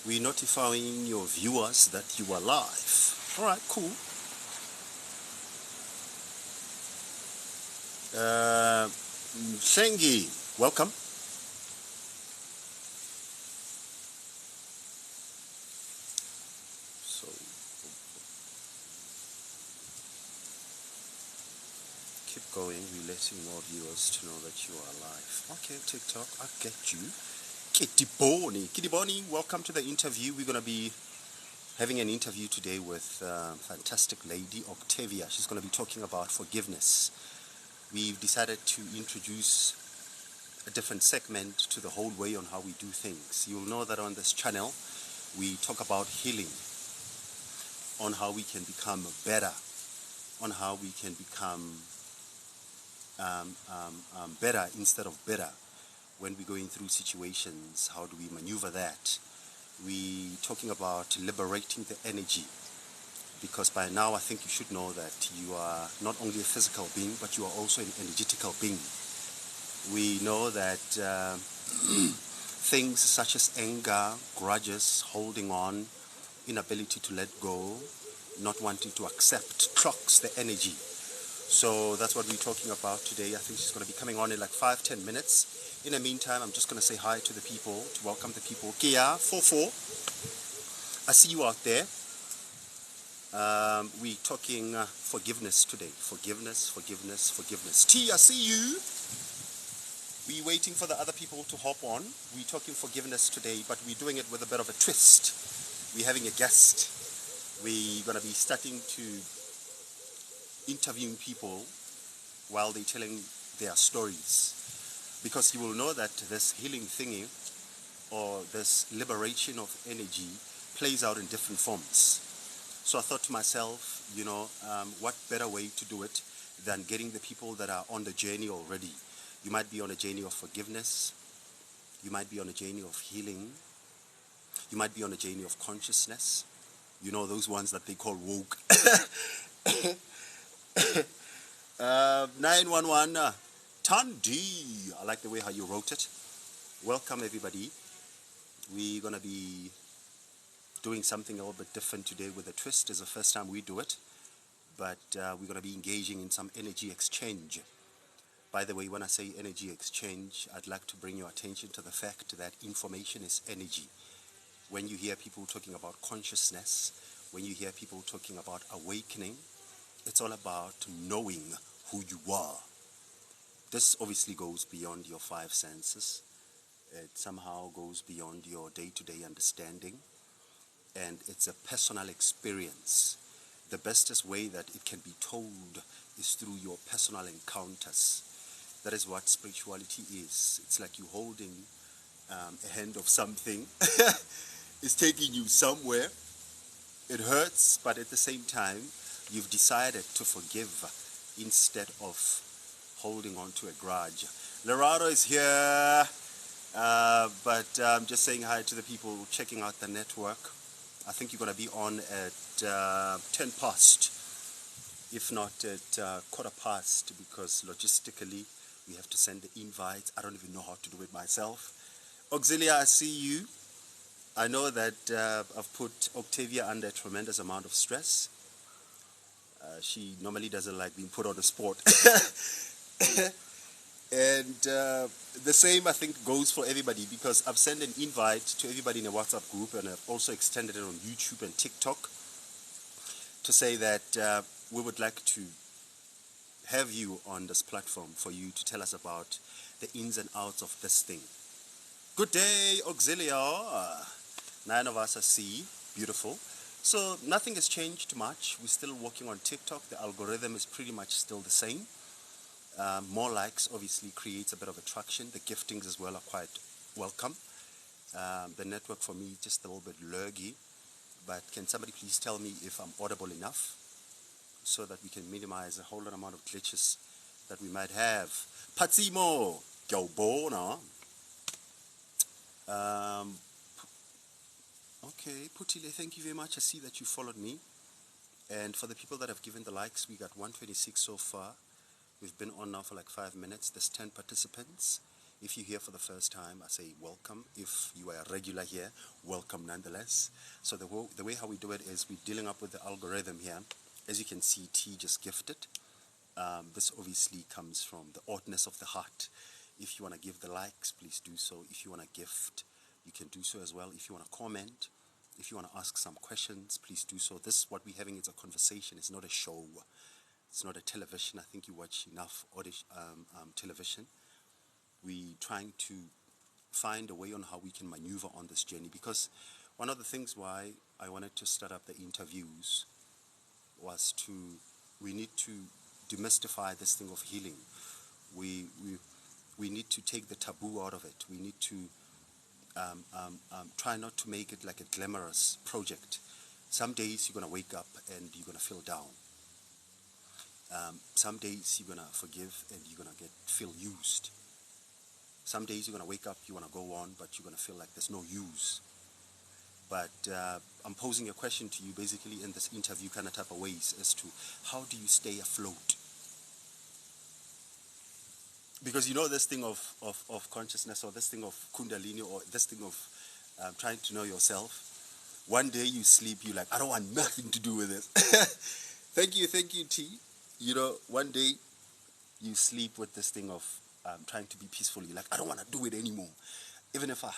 We're notifying your viewers that you are live. All right, cool. Shengi, welcome. So keep going. We're letting more viewers to know that you are live. Okay, TikTok, I get you. Kitty Boni, welcome to the interview. We're gonna be having an interview today with fantastic lady Auctavia. She's gonna be talking about forgiveness. We've decided to introduce a different segment to the whole way on how we do things. You'll know that on this channel we talk about healing, on how we can become better, on how we can become better instead of better. When we're going through situations, how do we maneuver that? We're talking about liberating the energy, because by now I think you should know that you are not only a physical being, but you are also an energetical being. We know that things such as anger, grudges, holding on, inability to let go, not wanting to accept, clocks the energy. So that's what we're talking about today. I think she's going to be coming on in like 5-10 minutes. In the meantime, I'm just going to say hi to the people, to welcome the people. Kia, 44, I see you out there. We're talking forgiveness today. Forgiveness. T, I see you. We're waiting for the other people to hop on. We're talking forgiveness today, but we're doing it with a bit of a twist. We're having a guest. We're going to be starting to interviewing people while they're telling their stories. Because you will know that this healing thingy, or this liberation of energy, plays out in different forms. So I thought to myself, what better way to do it than getting the people that are on the journey already. You might be on a journey of forgiveness. You might be on a journey of healing. You might be on a journey of consciousness. You know, those ones that they call woke. 911, Tandy. I like the way how you wrote it. Welcome, everybody. We're going to be doing something a little bit different today with a twist. It's the first time we do it. But we're going to be engaging in some energy exchange. By the way, when I say energy exchange, I'd like to bring your attention to the fact that information is energy. When you hear people talking about consciousness, when you hear people talking about awakening, it's all about knowing who you are. This obviously goes beyond your 5 senses. It somehow goes beyond your day-to-day understanding. And it's a personal experience. The bestest way that it can be told is through your personal encounters. That is what spirituality is. It's like you holding a hand of something. It's taking you somewhere. It hurts, but at the same time, you've decided to forgive instead of holding on to a grudge. Lorado is here, but I'm just saying hi to the people checking out the network. I think you're going to be on at 10 past, if not at quarter past, because logistically we have to send the invites. I don't even know how to do it myself. Auxilia, I see you. I know that I've put Auctavia under a tremendous amount of stress. She normally doesn't like being put on the spot. And the same, I think, goes for everybody, because I've sent an invite to everybody in a WhatsApp group, and I've also extended it on YouTube and TikTok to say that we would like to have you on this platform for you to tell us about the ins and outs of this thing. Good day, Auxilia. 9 of us I see. Beautiful. So nothing has changed much. We're still working on TikTok. The algorithm is pretty much still the same. More likes obviously creates a bit of attraction. The giftings as well are quite welcome. The network for me is just a little bit lurgy. But can somebody please tell me if I'm audible enough so that we can minimize a whole lot amount of glitches that we might have. Patsimo, Gyobona. Okay, Putile, thank you very much. I see that you followed me. And for the people that have given the likes, we got 126 so far. We've been on now for like 5 minutes. There's 10 participants. If you're here for the first time, I say welcome. If you are a regular here, welcome nonetheless. So the way how we do it is we're dealing up with the algorithm here. As you can see, T just gifted. This obviously comes from the oughtness of the heart. If you want to give the likes, please do so. If you want to gift, you can do so as well. If you want to comment, if you want to ask some questions, please do so. This, what we're having, is a conversation. It's not a show. It's not a television. I think you watch enough television. We're trying to find a way on how we can maneuver on this journey, because one of the things why I wanted to start up the interviews was we need to demystify this thing of healing. We need to take the taboo out of it. We need to try not to make it like a glamorous project. Some days you're going to wake up and you're going to feel down. Some days you're going to forgive and you're going to feel used. Some days you're going to wake up, you want to go on, but you're going to feel like there's no use. But I'm posing a question to you basically in this interview kind of type of ways as to how do you stay afloat? Because you know this thing of consciousness, or this thing of kundalini, or this thing of trying to know yourself. One day you sleep, you're like, I don't want nothing to do with this. Thank you, T. You know, one day you sleep with this thing of trying to be peaceful. You're like, I don't want to do it anymore. Even if I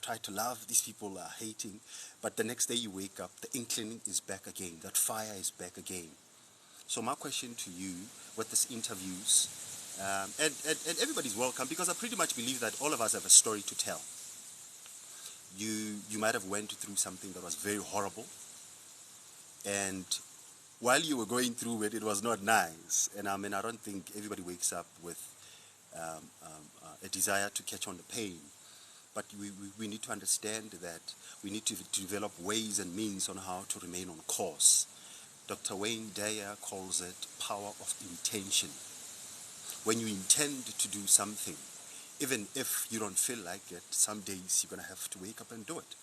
try to love, these people are hating. But the next day you wake up, the inkling is back again. That fire is back again. So my question to you with these interviews, and everybody's welcome, because I pretty much believe that all of us have a story to tell. You might have went through something that was very horrible, and while you were going through it, it was not nice. And I mean, I don't think everybody wakes up with a desire to catch on the pain. But we need to understand that we need to develop ways and means on how to remain on course. Dr. Wayne Dyer calls it power of intention. When you intend to do something, even if you don't feel like it, some days you're going to have to wake up and do it.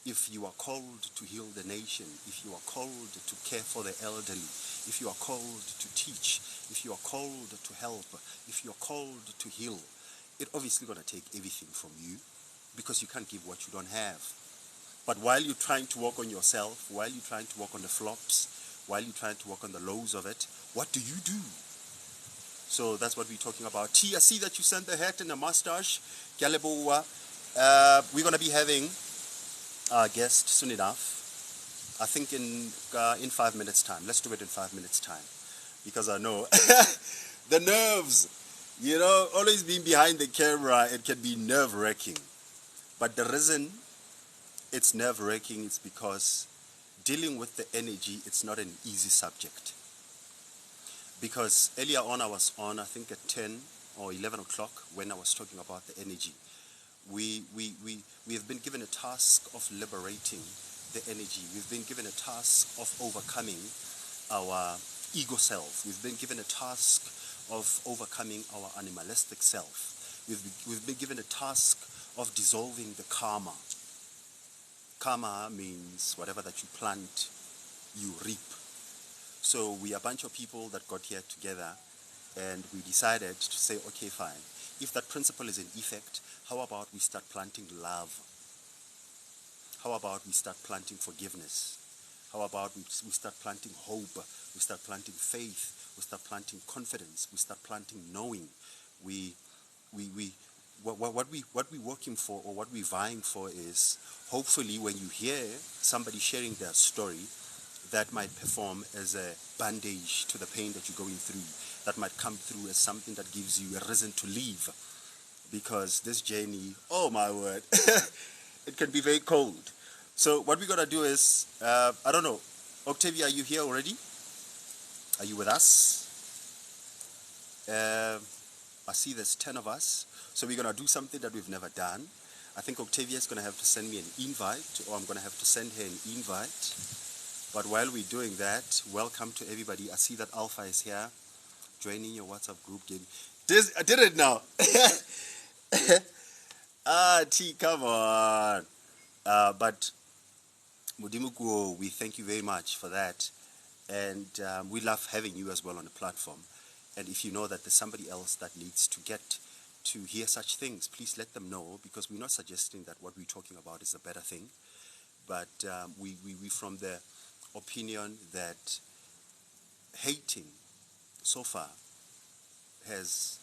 If you are called to heal the nation, if you are called to care for the elderly, if you are called to teach, if you are called to help, if you are called to heal, it's obviously going to take everything from you, because you can't give what you don't have. But while you're trying to work on yourself, while you're trying to work on the flops, while you're trying to work on the lows of it, what do you do? So that's what we're talking about. T, I see that you sent the hat and the mustache. We're going to be having our guest soon enough. I think in 5 minutes time. Let's do it in 5 minutes time, because I know the nerves, you know, always being behind the camera, it can be nerve-wracking. But the reason it's nerve-wracking is because dealing with the energy, it's not an easy subject. Because earlier on I was on, I think at 10 or 11 o'clock, when I was talking about the energy. We have been given a task of liberating the energy. We've been given a task of overcoming our ego self. We've been given a task of overcoming our animalistic self. We've been given a task of dissolving the karma. Karma means whatever that you plant, you reap. So we are a bunch of people that got here together, and we decided to say, okay, fine. If that principle is in effect, how about we start planting love? How about we start planting forgiveness? How about we start planting hope? We start planting faith. We start planting confidence. We start planting knowing. What we're working for, or what we're vying for, is hopefully when you hear somebody sharing their story, that might perform as a bandage to the pain that you're going through. That might come through as something that gives you a reason to live. Because this journey, oh my word, it can be very cold. So what we're going to do is, I don't know, Auctavia, are you here already? Are you with us? I see there's 10 of us. So we're going to do something that we've never done. I think Auctavia is going to have to send me an invite, or I'm going to have to send her an invite. But while we're doing that, welcome to everybody. I see that Alpha is here, joining your WhatsApp group. I did it now. T, come on. But Mudimukuo, we thank you very much for that. And we love having you as well on the platform. And if you know that there's somebody else that needs to get to hear such things, please let them know, because we're not suggesting that what we're talking about is a better thing, but we from the opinion that hating so far has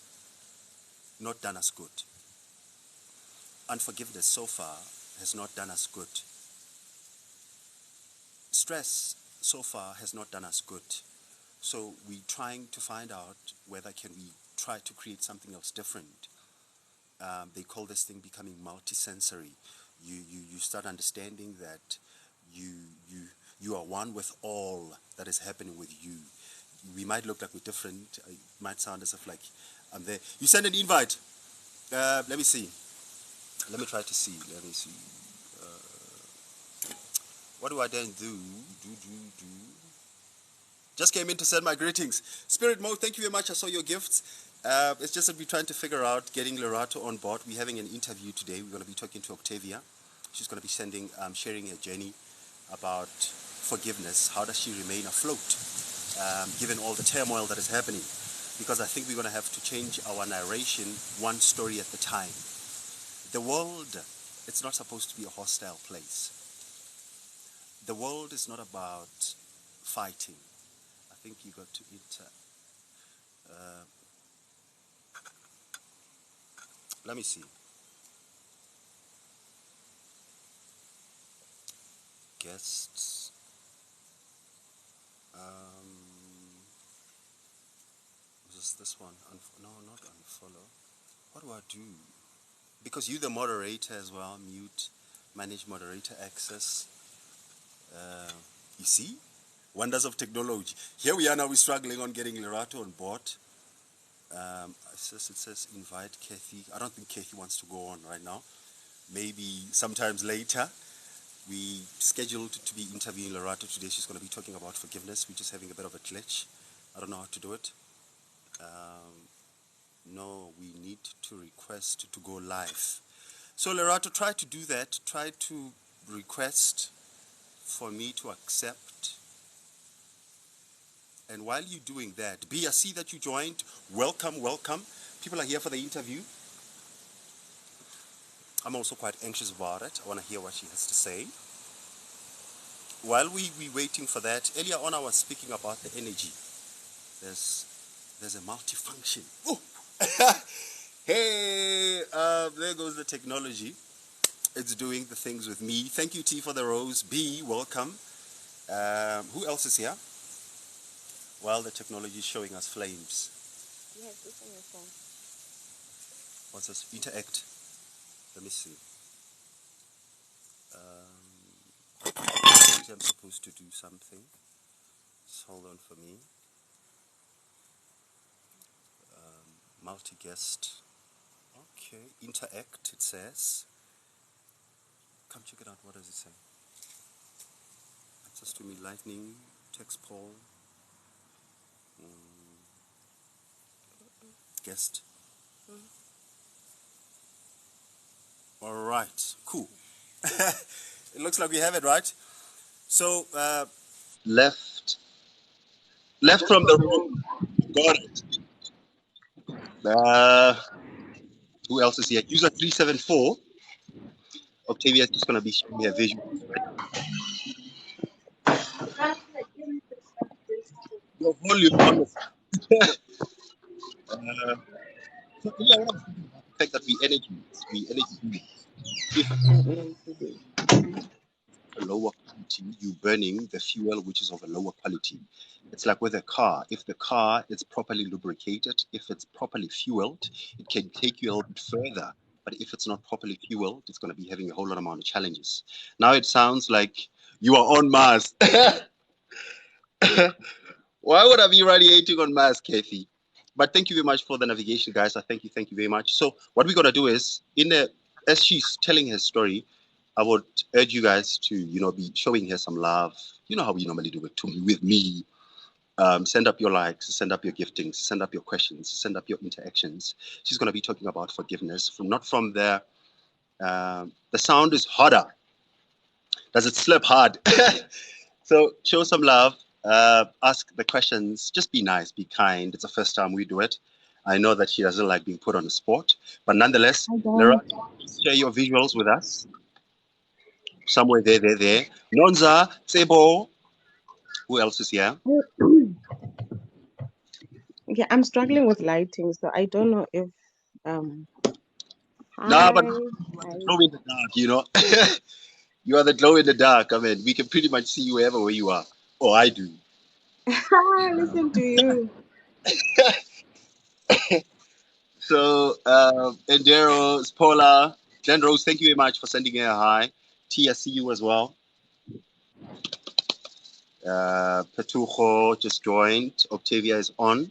not done us good. Unforgiveness so far has not done us good. Stress so far has not done us good. So we're trying to find out whether can we try to create something else different. They call this thing becoming multisensory. You start understanding that you are one with all that is happening with you. We might look like we're different. It might sound as if like I'm there. You send an invite. Let me see. Let me try to see. Let me see. What do I then do? Just came in to send my greetings. Spirit Mode, thank you very much. I saw your gifts. It's just that we're trying to figure out getting Lerato on board. We're having an interview today. We're going to be talking to Auctavia. She's going to be sharing her journey about forgiveness. How does she remain afloat, given all the turmoil that is happening? Because I think we're going to have to change our narration one story at a time. The world, it's not supposed to be a hostile place. The world is not about fighting. I think you got to enter. Let me see. Guests. Is this one? No, not unfollow. What do I do? Because you're the moderator as well. Mute, manage moderator access. You see? Wonders of technology. Here we are now, we're struggling on getting Lerato on board. It says invite Kathy. I don't think Kathy wants to go on right now. Maybe sometimes later. We scheduled to be interviewing Lerato today. She's going to be talking about forgiveness. We're just having a bit of a glitch. I don't know how to do it. No, we need to request to go live. So Lerato, try to do that. Try to request for me to accept. And while you're doing that, B, I see that you joined. Welcome, welcome. People are here for the interview. I'm also quite anxious about it. I want to hear what she has to say. While we're waiting for that, earlier on I was speaking about the energy. There's a multifunction. Oh. Hey, there goes the technology. It's doing the things with me. Thank you, T, for the rose. B, welcome. Who else is here? Well, the technology is showing us flames. You have this on your phone. What's this? Interact. Let me see. I'm supposed to do something. Just hold on for me. Multi-guest. Okay. Interact, it says. Come check it out. What does it say? Access to me, lightning, text poll. Guest. All right. Cool. It looks like we have it, right? So, left from the room. Got it. Who else is here? User 374. Auctavia is just going to be showing me a visual. Your volume on. So, yeah, what I'm thinking about the fact that we energy a lower quality, you burning the fuel which is of a lower quality. It's like with a car. If the car is properly lubricated, if it's properly fueled, it can take you a little bit further. But if it's not properly fueled, it's going to be having a whole lot amount of challenges. Now it sounds like you are on Mars. Why would I be radiating on Mars, Kathy? But thank you very much for the navigation, guys. I thank you very much. So what we're going to do is, as she's telling her story, I would urge you guys to, be showing her some love. You know how we normally do it with me. Send up your likes, send up your giftings, send up your questions, send up your interactions. She's going to be talking about forgiveness, not from the sound is harder. Does it slap hard? So show some love, ask the questions, just be nice, be kind. It's the first time we do it. I know that she doesn't like being put on the spot, but nonetheless, I Lara, don't. share your visuals with us. Somewhere there. Nonza, Sebo, who else is here? Okay, I'm struggling with lighting, so I don't know if um Nah, but hi you are the hi. glow in the dark, you know. You are the glow in the dark. I mean, we can pretty much see you wherever where you are. Oh, I do. Hi, listen to you. So, Endero, Paula, Glen Rose, thank you very much for sending her a hi. Tia, see you as well. Petujo just joined. Octavia is on.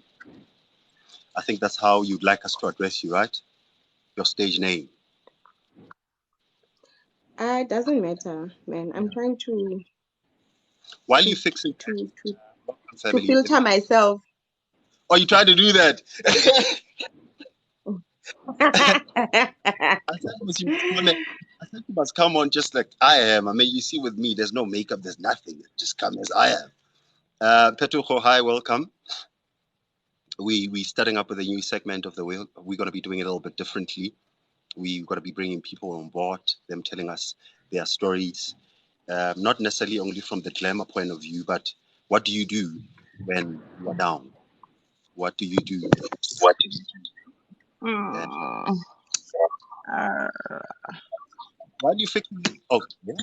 I think that's how you'd like us to address you, right? Your stage name. It doesn't matter, man. I'm trying to While you to fixing to to welcome to family. filter myself. Oh, you try to do that. I thought you must come in. I thought you must come on just like I am. I mean, you see, with me, there's no makeup, there's nothing. Just come as I am. Petujo, hi, welcome. We starting up with a new segment of the wheel. We're going to be doing it a little bit differently. We're going to be bringing people on board, them telling us their stories, not necessarily only from the glamour point of view, but what do you do when you are down? What do you do? What? And Mm, uh, why do you fixing? Oh, yeah.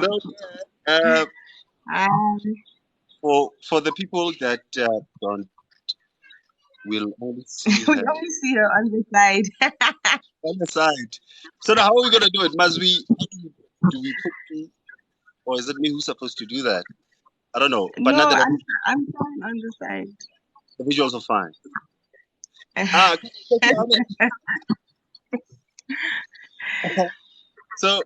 So, uh, um, for the people that don't, will only see we her only see her on the side. on the side. So now how are we gonna do it? Must we? Do we put you, or is it me who's supposed to do that? I don't know. But No, nonetheless, I'm fine on the side. the visuals are fine. Ah, thank you, Ahmed. So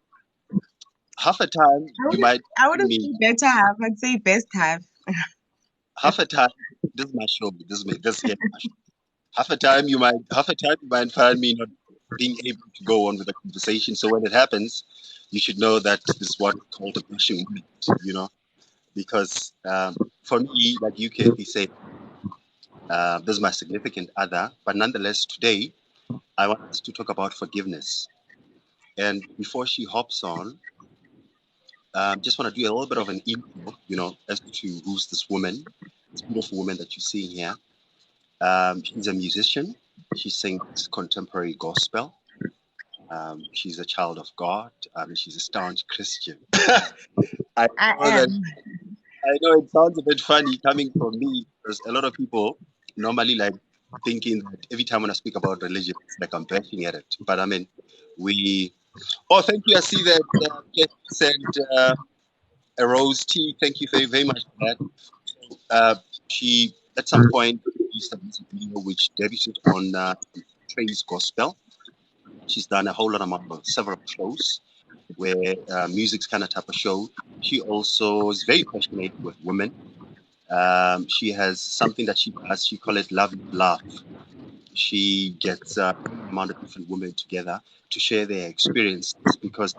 half a time I you wouldn't might I find wouldn't me. say better half, I'd say best half. Half a time, this is my show. This is me. This is my show. Half a time you might find me not being able to go on with the conversation. So when it happens, you should know that this is what is called a pushing moment. You know, because for me, like you correctly said, this is my significant other. But nonetheless, today I want us to talk about forgiveness. And before she hops on, just want to do a little bit of an intro, as to who's this woman, this beautiful woman that you're seeing here. She's a musician. She sings contemporary gospel. She's a child of God. She's a staunch Christian. I I know that am. I know it sounds a bit funny coming from me because a lot of people normally like thinking that every time when I speak about religion, it's like I'm bashing at it. But I mean, we. Oh, thank you. I see that Jess sent a rose tea. Thank you very, very much for that. She, at some point, released a music video which debuted on Trey's Gospel. She's done a whole lot of several shows where music's kind of type of show. She also is very passionate with women. She has something that she does. She call it Love Laugh. She gets a amount of different women together to share their experiences because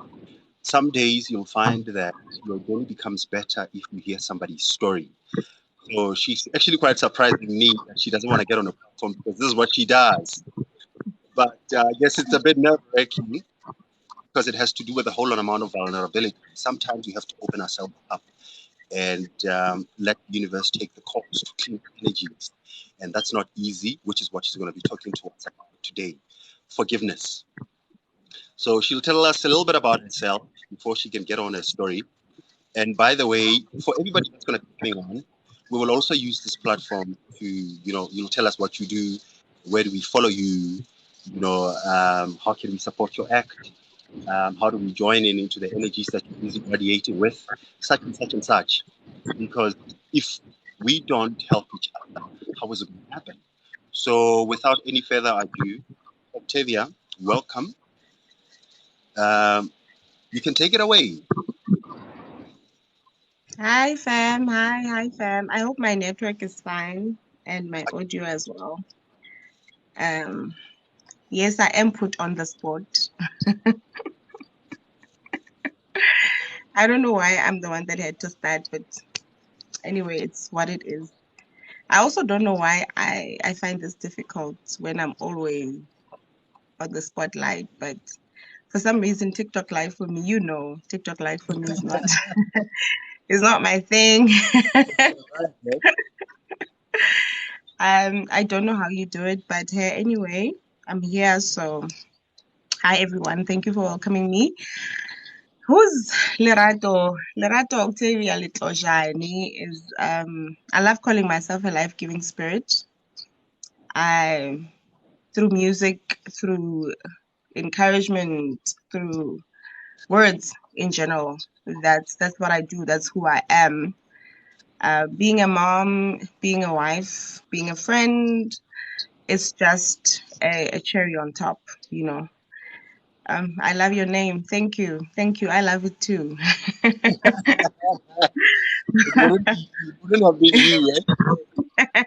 some days you'll find that your day becomes better if you hear somebody's story. So she's actually quite surprising me that she doesn't want to get on a platform because this is what she does. But I guess it's a bit nerve wracking because it has to do with a whole lot amount of vulnerability. Sometimes we have to open ourselves up and let the universe take the course to clean energies. And that's not easy, which is what she's going to be talking to us about today. Forgiveness. So she'll tell us a little bit about herself before she can get on her story. And by the way, for everybody that's going to be coming on, we will also use this platform to, you'll tell us what you do, where do we follow you, how can we support your act, how do we join in into the energies that you're busy radiating with, such and such and such. Because if we don't help each other, how is it going to happen? So without any further ado, Octavia, welcome. Um, you can take it away. Hi fam. Hi fam. I hope my network is fine and my audio as well. Um, yes, I am put on the spot. I don't know why I'm the one that had to start, but Anyway, it's what it is. I also don't know why I find this difficult when I'm always on the spotlight, but for some reason, TikTok live for me, TikTok live for me is not is not my thing. Right. I don't know how you do it, but hey, anyway, I'm here. So, hi everyone. Thank you for welcoming me. Who's Lerato? Lerato Octavia Litlojani is I love calling myself a life-giving spirit. I through music, through encouragement, through words in general. That's what I do. That's who I am. Being a mom, being a wife, being a friend, it's just a cherry on top, you know. I love your name. Thank you. Thank you. I love it too. It wouldn't have been you, right?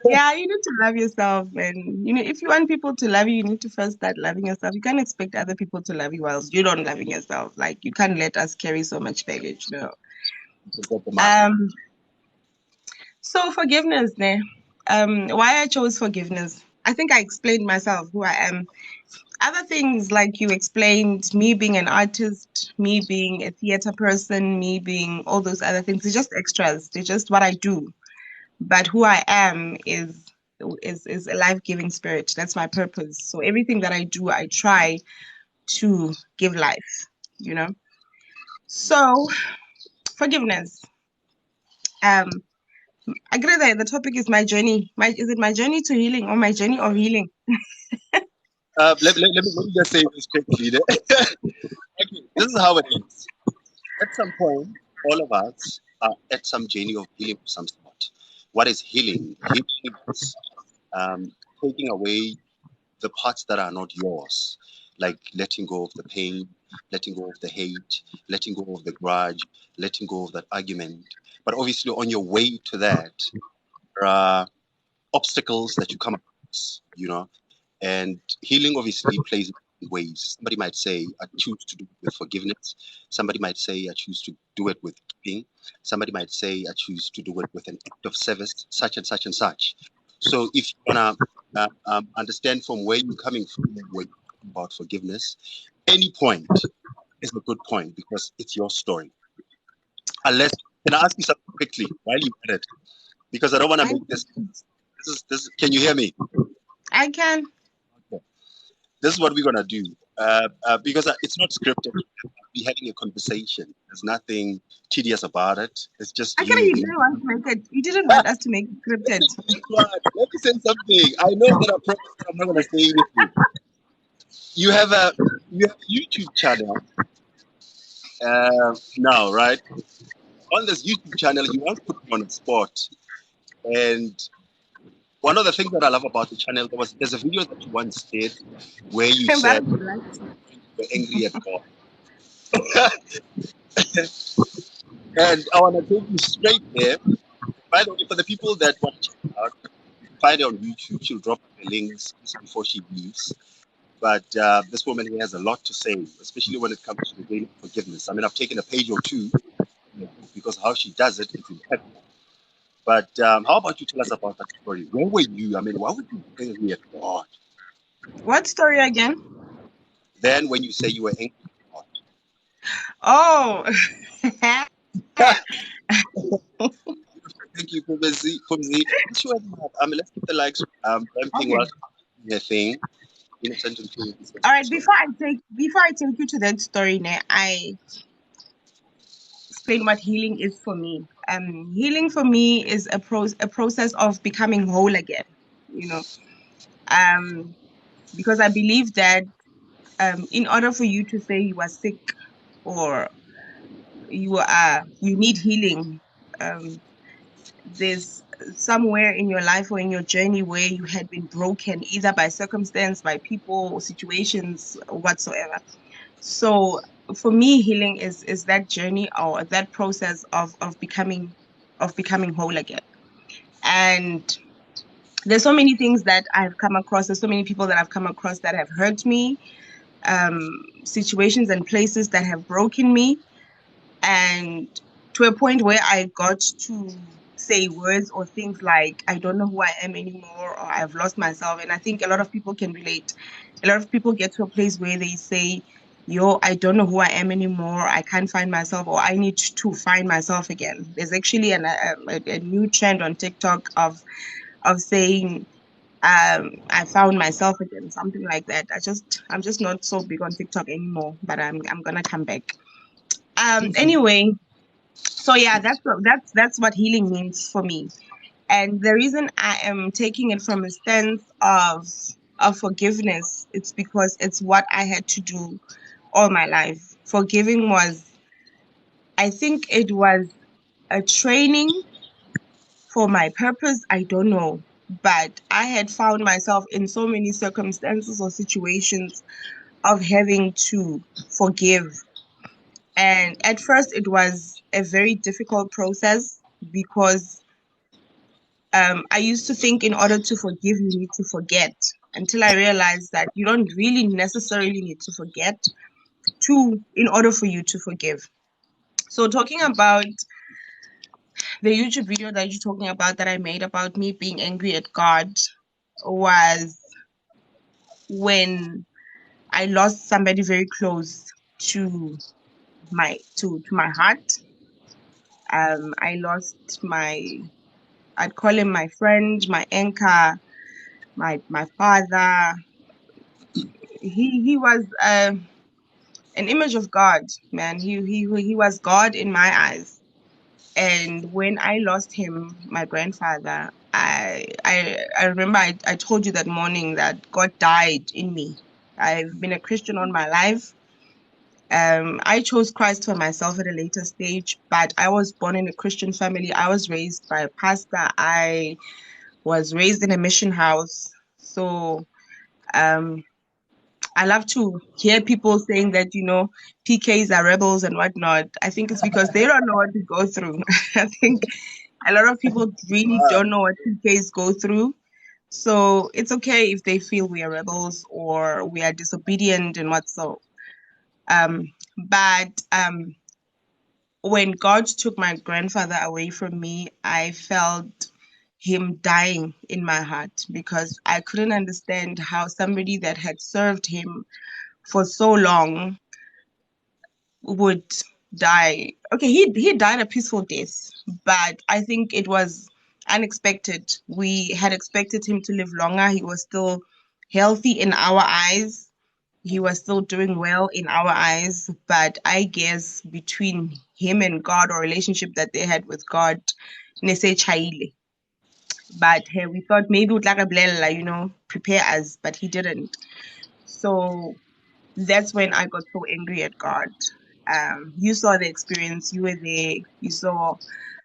Yeah, you need to love yourself. And, if you want people to love you, you need to first start loving yourself. You can't expect other people to love you whilst you don't loving yourself. Like, you can't let us carry so much baggage. No. Forget the matter. Um, so forgiveness, ne? Why I chose forgiveness. I think I explained myself who I am. Other things like you explained, me being an artist, me being a theater person, me being all those other things, they're just extras. They're just what I do. But who I am is a life-giving spirit. That's my purpose. So everything that I do, I try to give life, you know. So forgiveness. Um, I agree that the topic is my journey. Is it my journey to healing or my journey of healing? Let me just say this quickly. Okay, this is how it is. At some point, all of us are at some journey of healing of some sort. What is healing? Healing is um, taking away the parts that are not yours, like letting go of the pain, letting go of the hate, letting go of the grudge, letting go of that argument. But obviously, on your way to that, there are obstacles that you come across, and healing obviously plays in ways. Somebody might say, I choose to do it with forgiveness. Somebody might say, I choose to do it with giving. Somebody might say, I choose to do it with an act of service, such and such and such. So if you want to understand from where you're coming from when you're talking about forgiveness, any point is a good point because it's your story. Unless, can I ask you something quickly while you're at it? Because I don't want to I make can you hear me? I can. Okay. This is what we're gonna do because it's not scripted. We're having a conversation. There's nothing tedious about it. It's just Actually, you you being. didn't want to make it. You didn't want us to make it scripted. Let me say something. I know that I promise that I'm not gonna say anything. You have a YouTube channel now, right? On this YouTube channel, you once put me on a spot, and one of the things that I love about the channel there's a video that you once did where you But said you were angry at God. And I want to take you straight there. By the way, for the people that want to check it out, you can find it on YouTube. She'll drop the links just before she leaves. But this woman here has a lot to say, especially when it comes to the daily forgiveness. I mean, I've taken a page or two because how she does it, it's impeccable. But how about you tell us about that story? Where were you? I mean, why would you be angry at God? what story again? Then when you say you were angry at Oh, God. Thank you, Kumzi. Kumzi. Sure, I mean, let's keep the likes ramping okay. while the thing. Innocent until All right. so Before I take you to that story, I explain what healing is for me. Healing for me is a process of becoming whole again. You know, um, because I believe that in order for you to say you are sick or you need healing, um, there's somewhere in your life or in your journey where you had been broken either by circumstance, by people, or situations, whatsoever. So for me, healing is that journey or that process of becoming whole again. And there's so many things that I've come across. There's so many people that I've come across that have hurt me, situations and places that have broken me. And to a point where I got to say words or things like, I don't know who I am anymore, or I've lost myself. And I think a lot of people can relate. A lot of people get to a place where they say, yo, I don't know who I am anymore. I can't find myself, or I need to find myself again. There's actually a new trend on TikTok of saying, I found myself again, something like that. I'm just not so big on TikTok anymore, but I'm gonna come back. Anyway, so yeah, that's what healing means for me. And the reason I am taking it from a stance of forgiveness, it's because it's what I had to do all my life. Forgiving was, I think it was a training for my purpose. I don't know. But I had found myself in so many circumstances or situations of having to forgive. And at first, it was a very difficult process because I used to think in order to forgive, you need to forget, until I realized that you don't really necessarily need to forget in order for you to forgive. So talking about the YouTube video that you're talking about that I made about me being angry at God was when I lost somebody very close to my heart. I lost I'd call him my friend, my anchor, my father. He was an image of God, man. He was God in my eyes. And when I lost him, my grandfather, I remember I told you that morning that God died in me. I've been a Christian all my life. I chose Christ for myself at a later stage, but I was born in a Christian family. I was raised by a pastor. I was raised in a mission house. So um, I love to hear people saying that, PKs are rebels and whatnot. I think it's because they don't know what to go through. I think a lot of people really don't know what PKs go through. So it's okay if they feel we are rebels or we are disobedient and what so. But when God took my grandfather away from me, I felt him dying in my heart because I couldn't understand how somebody that had served him for so long would die. Okay, he died a peaceful death, but I think it was unexpected. We had expected him to live longer. He was still healthy in our eyes. He was still doing well in our eyes, but I guess between him and God, or relationship that they had with God, ne se chaile. But hey, we thought maybe would prepare us, but he didn't. So that's when I got so angry at God. You saw the experience, you were there, you saw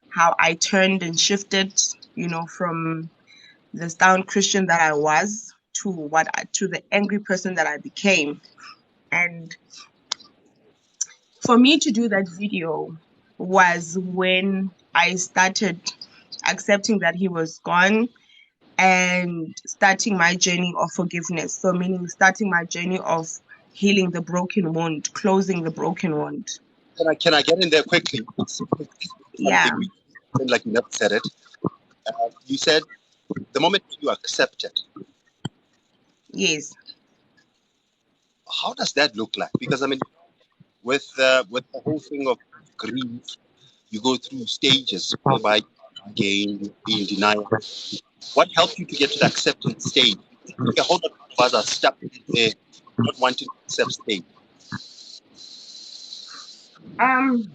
how I turned and shifted, from the down Christian that I was to the angry person that I became. And for me to do that video was when I started accepting that he was gone and starting my journey of forgiveness. So meaning starting my journey of healing the broken wound, closing the broken wound. Can I get in there quickly? Yeah. Something like you never said it. You said the moment you accept it. Yes. How does that look like? Because I mean, with the whole thing of grief, you go through stages whereby gain, be in denial. What helped you to get to the acceptance stage? A whole lot of us are stuck there, not wanting to accept stage. Um,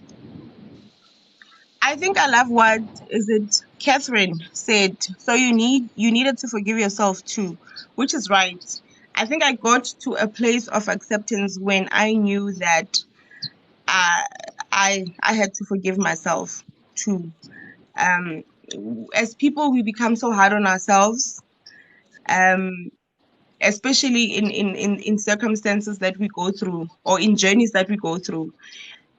I think I love what is it Catherine said. So you needed to forgive yourself too, which is right. I think I got to a place of acceptance when I knew that I I had to forgive myself too. Um, as people, we become so hard on ourselves. Um, especially in circumstances that we go through or in journeys that we go through,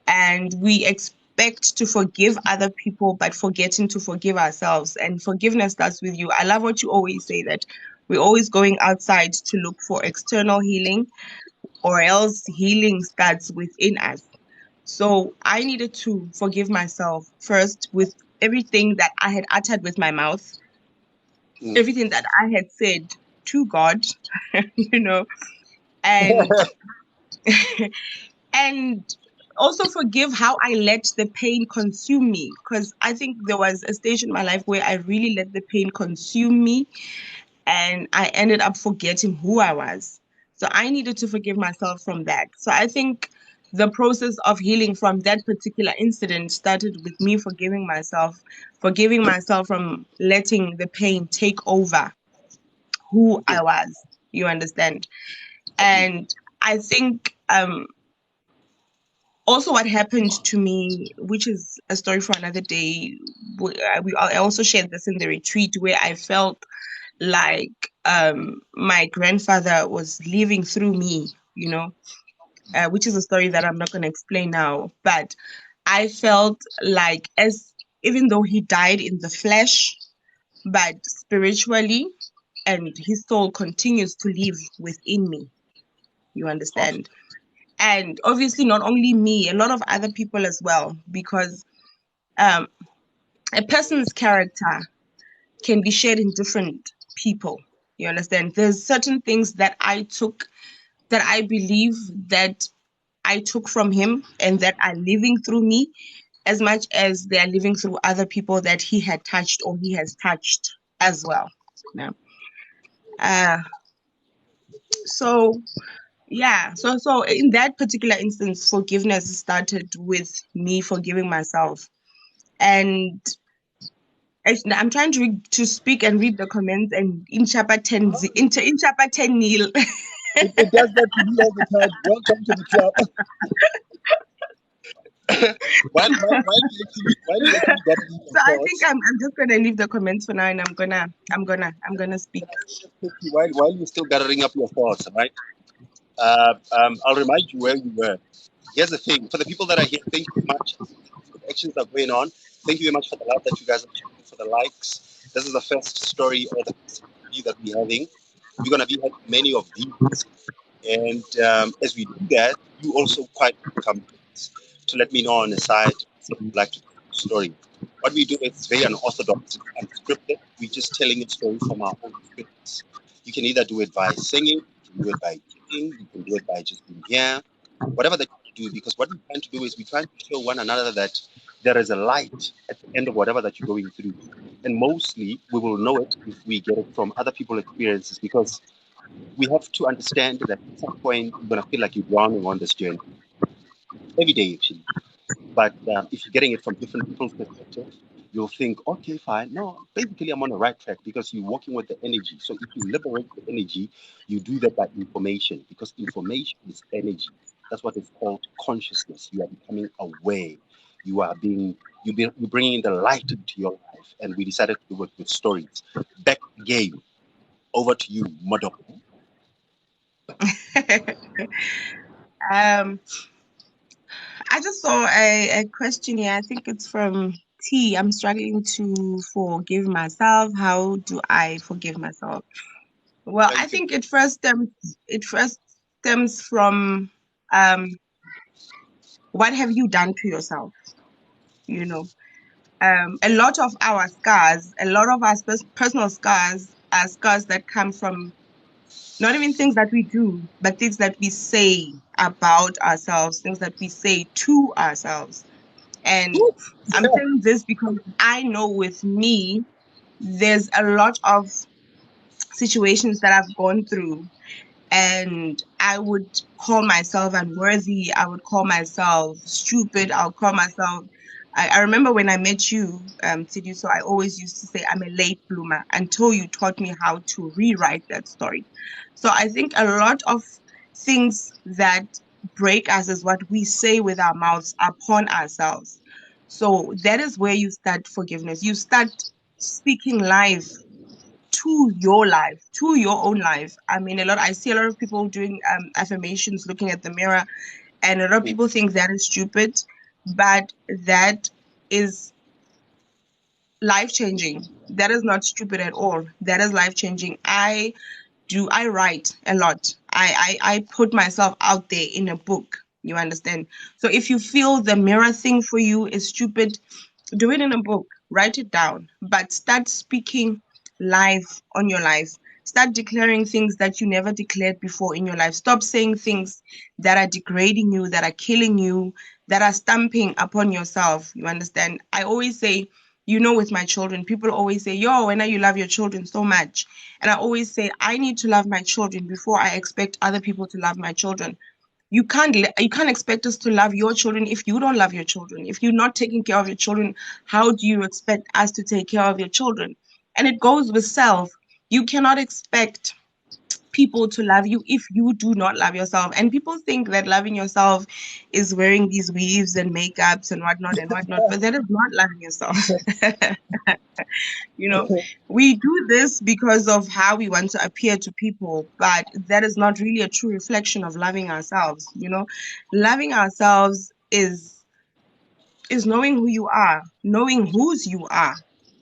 and we expect to forgive other people but forgetting to forgive ourselves. And forgiveness starts with you. I love what you always say, that we're always going outside to look for external healing, or else healing starts within us. So I needed to forgive myself first with everything that I had uttered with my mouth, Mm. everything that I had said to God, you know, and and also forgive how I let the pain consume me. Because I think there was a stage in my life where I really let the pain consume me and I ended up forgetting who I was. So I needed to forgive myself from that. So I think the process of healing from that particular incident started with me forgiving myself from letting the pain take over who I was. You understand? Agree. And I think also what happened to me, which is a story for another day, I also shared this in the retreat where I felt like my grandfather was living through me, which is a story that I'm not going to explain now. But I felt like, as even though he died in the flesh, but spiritually, and his soul continues to live within me. You Awesome. understand? And obviously, not only me, a lot of other people as well, because um, a person's character can be shared in different people. You understand? There's certain things that I believe that I took from him and that are living through me as much as they are living through other people that he had touched or he has touched as well. Yeah. Uh, so yeah, so in that particular instance, forgiveness started with me forgiving myself. And I'm trying to speak and read the comments and in chapter 10 in chapter 10 Neil. It does that to me all the time. Welcome to the club. Why do you actually get it in your So I think thoughts? I'm just gonna leave the comments for now, and I'm gonna speak. While you're still gathering up your thoughts, right? I'll remind you where you were. Here's the thing: for the people that are here, thank you very much. The actions are going on. Thank you very much for the love that you guys are showing, for the likes. This is the first story or the first interview that we're having. We're gonna be having many of these, and as we do that, you also quite welcome to let me know on the side if you'd like to tell a story. What we do is very unorthodox, it's unscripted. We're just telling a story from our own experience. You can either do it by singing, you can do it by giving, you can do it by just being here, whatever that you do, because what we're trying to do is we're trying to show one another that there is a light at the end of whatever that you're going through. And mostly we will know it if we get it from other people's experiences, because we have to understand that at some point you're going to feel like you're drowning on this journey every day, actually. But if you're getting it from different people's perspective, you'll think, okay, fine. No, basically, I'm on the right track because you're working with the energy. So if you liberate the energy, you do that by information because information is energy. That's what is called consciousness. You are becoming aware. You are being, you're bringing the light into your life. And we decided to do it with stories. Back again, over to you, Madam. um, I just saw a question here. I think it's from T. I'm struggling to forgive myself. How do I forgive myself? Well, Yeah, I you can. think it first stems from um, what have you done to yourself? You know, a lot of our scars, a lot of our personal scars are scars that come from not even things that we do, but things that we say about ourselves, things that we say to ourselves. And I'm saying this because I know with me, there's a lot of situations that I've gone through, and I would call myself unworthy. I would call myself stupid. I would call myself. I remember when I met you, Tidi, so I always used to say I'm a late bloomer until you taught me how to rewrite that story. So I think a lot of things that break us is what we say with our mouths upon ourselves. So that is where you start forgiveness. You start speaking life to your life, to your own life. I mean, I see a lot of people doing affirmations, looking at the mirror, and a lot of people think that is stupid, but that is life changing. That is not stupid at all. That is life changing. I write a lot. I put myself out there in a book. You understand? So if you feel the mirror thing for you is stupid, do it in a book, write it down, but start speaking life on your life. Start declaring things that you never declared before in your life. Stop saying things that are degrading you, that are killing you, that are stamping upon yourself. You understand? I always say, with my children, people always say, yo, when you love your children so much. And I always say, I need to love my children before I expect other people to love my children. You can't expect us to love your children if you don't love your children. If you're not taking care of your children, how do you expect us to take care of your children? And it goes with self. You cannot expect people to love you if you do not love yourself. And people think that loving yourself is wearing these weaves and makeups and whatnot, but that is not loving yourself. you know we do this because of how we want to appear to people, but that is not really a true reflection of loving ourselves. Loving ourselves is knowing who you are, knowing whose you are,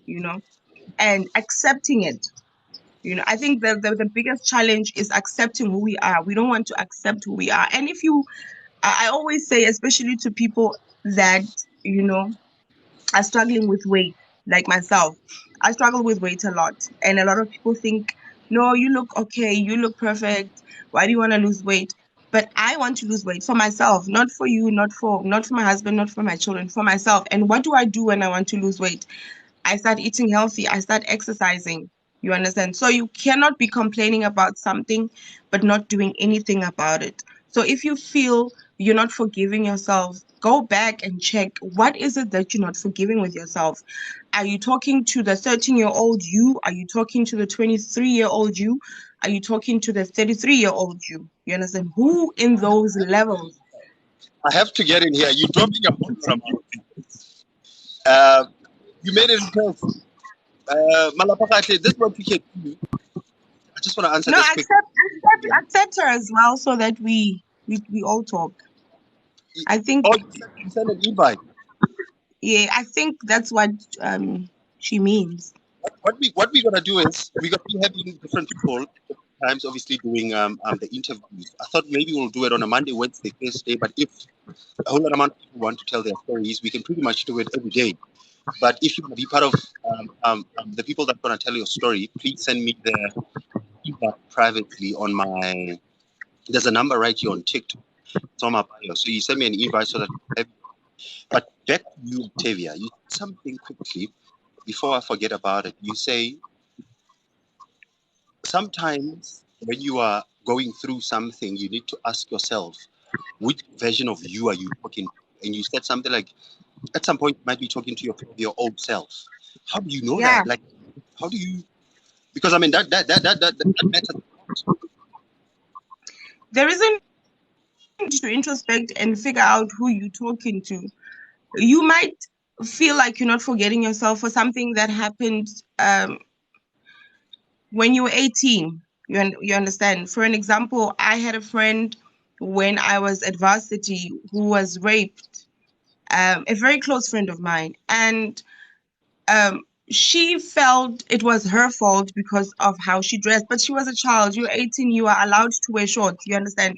you know and accepting it. I think the biggest challenge is accepting who we are. We don't want to accept who we are. And if you I always say, especially to people that you know are struggling with weight, like myself. I struggle with weight a lot. And a lot of people think, no, you look okay, you look perfect. Why do you want to lose weight? But I want to lose weight for myself, not for you, not for my husband, not for my children, for myself. And what do I do when I want to lose weight? I start eating healthy, I start exercising. You understand? So you cannot be complaining about something but not doing anything about it. So if you feel you're not forgiving yourself, go back and check, what is it that you're not forgiving with yourself? Are you talking to the 13-year-old you? Are you talking to the 23-year-old you? Are you talking to the 33-year-old you? You understand? Who in those levels? I have to get in here. You're dropping a bomb on a mountain. You made it impressive. Malapakate, this is what we can do. I just want to answer No, this quick. accept her as well, so that we all talk. I think, Oh, you sent an invite. yeah, I think that's what she means. What we're gonna do is we're gonna be having different people times, obviously doing the interviews. I thought maybe we'll do it on a Monday, Wednesday, Thursday. But if a whole lot amount of people want to tell their stories, we can pretty much do it every day. But if you want to be part of the people that are gonna tell your story, please send me the feedback privately on my. There's a number right here on TikTok. It's on my bio. So you send me an invite so that. But back to you, Octavia. You said something quickly before I forget about it. You say sometimes when you are going through something, you need to ask yourself, which version of you are you talking to? And you said something like, at some point, you might be talking to your old self. How do you know Yeah, that? Like, how do you? Because I mean, that matters. there isn't to introspect and figure out who you're talking to. You might feel like you're not forgetting yourself for something that happened when you were 18. You understand? For an example, I had a friend when I was at varsity who was raped, a very close friend of mine. And um, she felt it was her fault because of how she dressed, but she was a child. You're 18, you are allowed to wear shorts. You understand?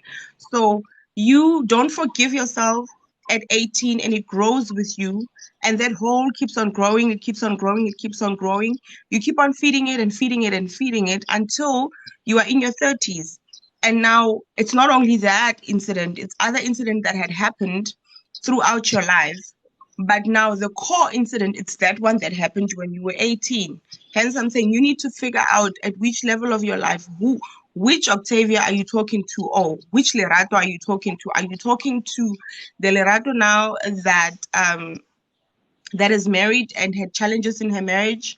So you don't forgive yourself at 18, and it grows with you. And that hole keeps on growing, it keeps on growing, it keeps on growing. You keep on feeding it and feeding it and feeding it until you are in your 30s. And now it's not only that incident, it's other incidents that had happened throughout your life, but now the core incident, it's that one that happened when you were 18. Hence, I'm saying you need to figure out at which level of your life, which Octavia are you talking to, or which Lerato are you talking to? Are you talking to the Lerato now that is married and had challenges in her marriage?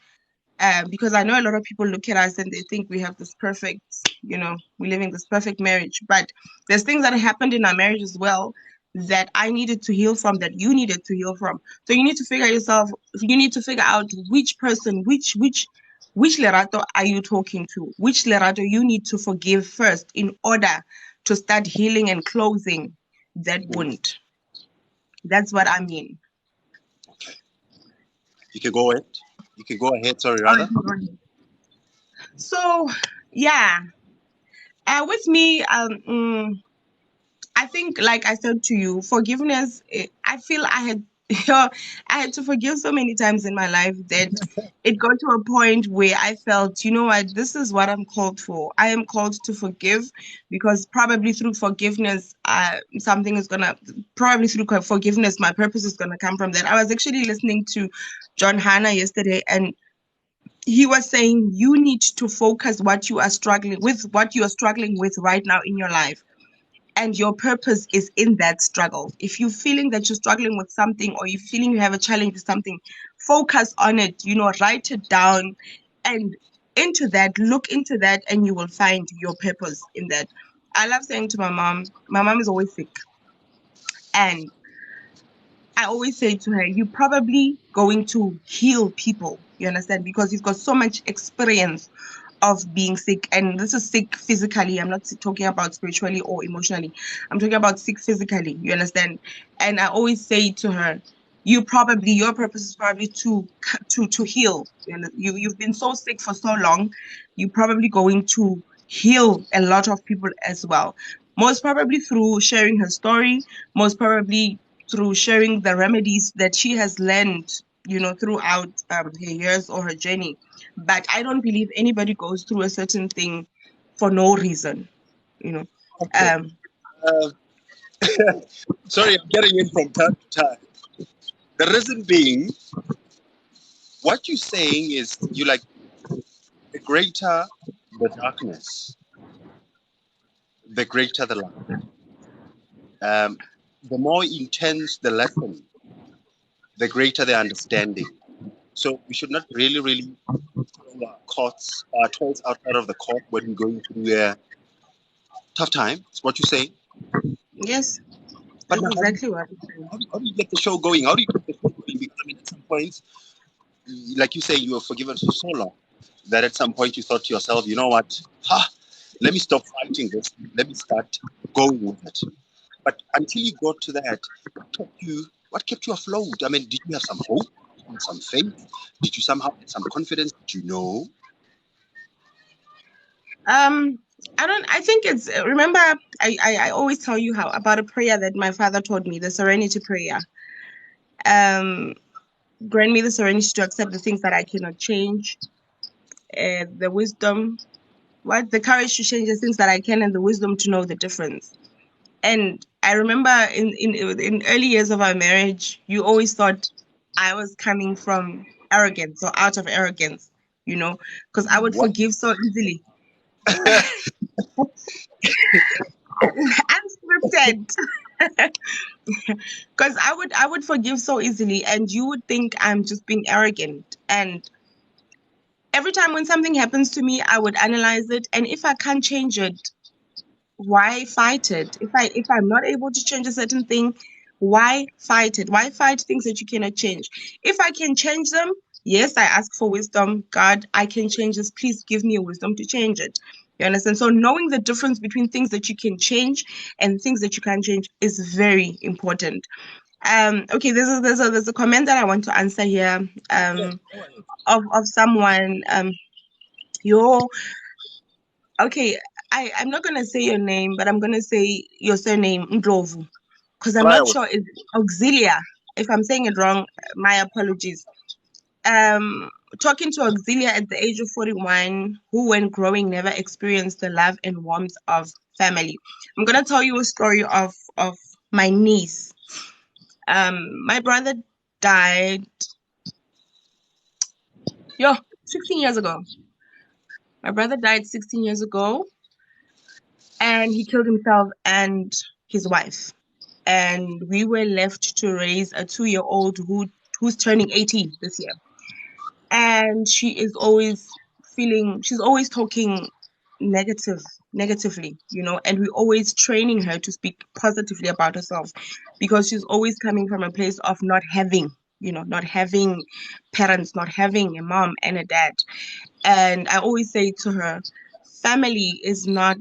Because I know a lot of people look at us and they think we have this perfect, we're living this perfect marriage. But there's things that happened in our marriage as well that I needed to heal from, that you needed to heal from. So you need to figure out which person, which Lerato are you talking to? Which Lerato you need to forgive first in order to start healing and closing that wound. That's what I mean. Okay, you can go ahead. You can go ahead. Sorry, All rather. right. So, yeah. With me, I think, like I said to you, forgiveness, I feel I had, I had to forgive so many times in my life that it got to a point where I felt, you know what, this is what I'm called for. I am called to forgive because probably through forgiveness, something is gonna, probably through forgiveness, my purpose is gonna come from that. I was actually listening to John Hanna yesterday, and he was saying you need to focus what you are struggling with right now in your life, and your purpose is in that struggle. If you're feeling that you're struggling with something or you're feeling you have a challenge with something, focus on it, write it down, and look into that, and you will find your purpose in that. I love saying to my mom is always sick. And I always say to her, you're probably going to heal people. You understand? Because you've got so much experience of being sick. And this is sick physically. I'm not talking about spiritually or emotionally. I'm talking about sick physically. You understand? And I always say to her, your purpose is probably to heal. You've been so sick for so long. You're probably going to heal a lot of people as well. Most probably through sharing her story, most probably through sharing the remedies that she has learned, throughout her years or her journey. But I don't believe anybody goes through a certain thing for no reason, you know. Okay. Um, Uh, sorry, I'm getting in from time to time. The reason being, what you're saying is you like the greater the darkness, the greater the light. The more intense the lesson, the greater the understanding. So we should not really throw our toys outside of the court when we're going through a tough time. It's what you say. yes, But that's now, exactly what I'm saying. how do you get the show going? How do you get the show going? Because I mean, at some point, like you say, you were forgiven for so long that at some point you thought to yourself, you know what? Ha! Let me stop fighting this. Let me start going with it. But until you got to that, what kept you afloat? I mean, did you have some hope, some faith? Did you somehow get some confidence? Did you know? Um, I think it's, remember, I always tell you how about a prayer that my father taught me, the serenity prayer. Um, Grant me the serenity to accept the things that I cannot change, the wisdom, the courage to change the things that I can, and the wisdom to know the difference. And I remember in early years of our marriage, you always thought I was coming from arrogance or out of arrogance, because I would What? forgive so easily. Unscripted. Because I would forgive so easily, and you would think I'm just being arrogant. And every time when something happens to me, I would analyze it, and if I can't change it, why fight it? If I'm not able to change a certain thing, why fight it? Why fight things that you cannot change? If I can change them, yes, I ask for wisdom. God, I can change this. Please give me a wisdom to change it. You understand? So knowing the difference between things that you can change and things that you can't change is very important. Okay, there's a comment that I want to answer here. Yeah, Um, go ahead. of someone. Your Okay, I'm not gonna say your name, but I'm gonna say your surname, Ndlovu, because I'm Fly not away. sure it's Auxilia. If I'm saying it wrong, my apologies. Um, Talking to Auxilia at the age of 41, who when growing never experienced the love and warmth of family. I'm gonna tell you a story of my niece. My brother died, 16 years ago. My brother died 16 years ago, and he killed himself and his wife. And we were left to raise a 2-year-old who's turning 18 this year. And she's always talking negative negatively, and we're always training her to speak positively about herself, because she's always coming from a place of not having parents, not having a mom and a dad. And I always say to her, family is not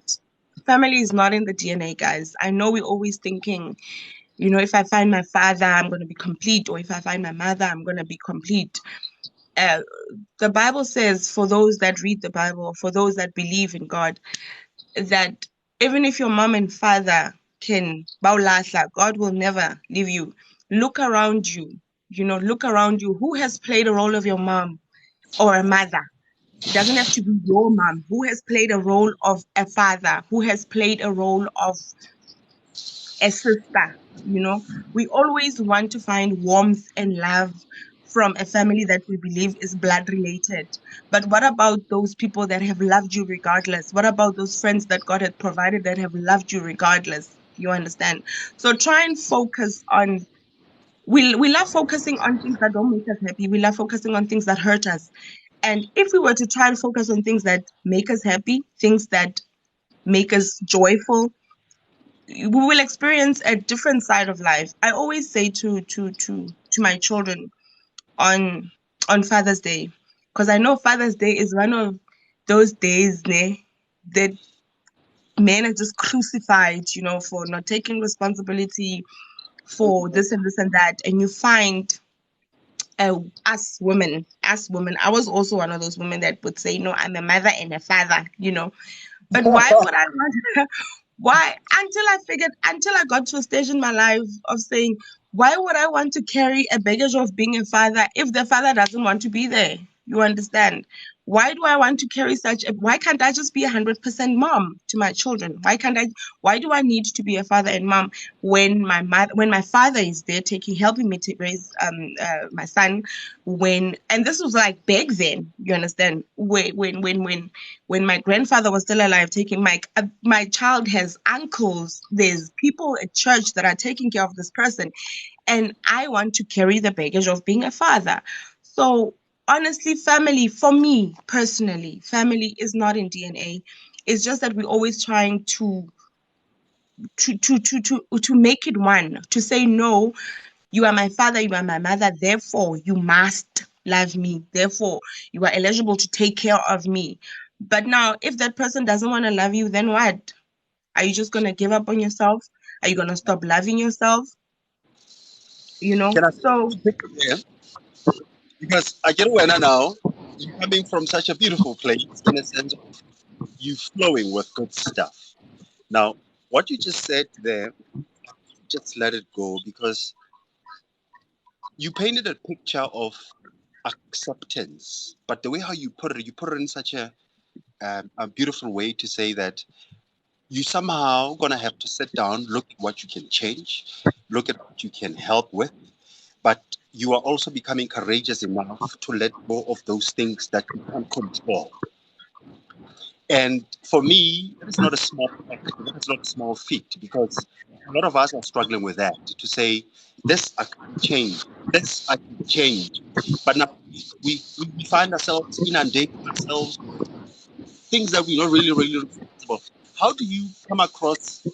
family is not in the DNA, guys. I know we're always thinking, if I find my father, I'm going to be complete, or if I find my mother, I'm going to be complete. Uh, the Bible says, for those that read the Bible, for those that believe in God, that even if your mom and father can baulahla. God will never leave you. Look around you. Look around you. Who has played a role of your mom or a mother? It doesn't have to be your mom. Who has played a role of a father? Who has played a role of a sister? We always want to find warmth and love from a family that we believe is blood related. But what about those people that have loved you regardless? What about those friends that God had provided that have loved you regardless? You understand? So try and focus on, we love focusing on things that don't make us happy. We love focusing on things that hurt us. And if we were to try and focus on things that make us happy, things that make us joyful, we will experience a different side of life. I always say to my children on Father's Day, because I know Father's Day is one of those days that men are just crucified, for not taking responsibility for this and this and that. And you find us women, I was also one of those women that would say, no, I'm a mother and a father. But why would I want why until I got to a stage in my life of saying, why would I want to carry a baggage of being a father if the father doesn't want to be there? You understand? Why do I want to carry why can't I just be 100% mom to my children? Why do I need to be a father and mom when my father is there helping me to raise my son, and this was like back then, you understand? When my grandfather was still alive, taking my child has uncles, there's people at church that are taking care of this person, and I want to carry the baggage of being a father. So honestly, family, for me personally, family is not in DNA. It's just that we're always trying to make it one, to say, no, you are my father, you are my mother, therefore you must love me, therefore you are eligible to take care of me. But now, if that person doesn't want to love you, then what? Are you just going to give up on yourself? Are you going to stop loving yourself? Can I So pick up there? Because I get away now. You're coming from such a beautiful place in a sense of you flowing with good stuff. Now, what you just said there, just let it go because you painted a picture of acceptance, but the way how you put it in such a beautiful way to say that you somehow gonna have to sit down, look at what you can change, look at what you can help with, but you are also becoming courageous enough to let go of those things that you can't control. And for me, that is not a small act, that is not a small feat because a lot of us are struggling with that to say, this I can change, this I can change. But now we find ourselves inundating ourselves with things that we're not really responsible. How do you come across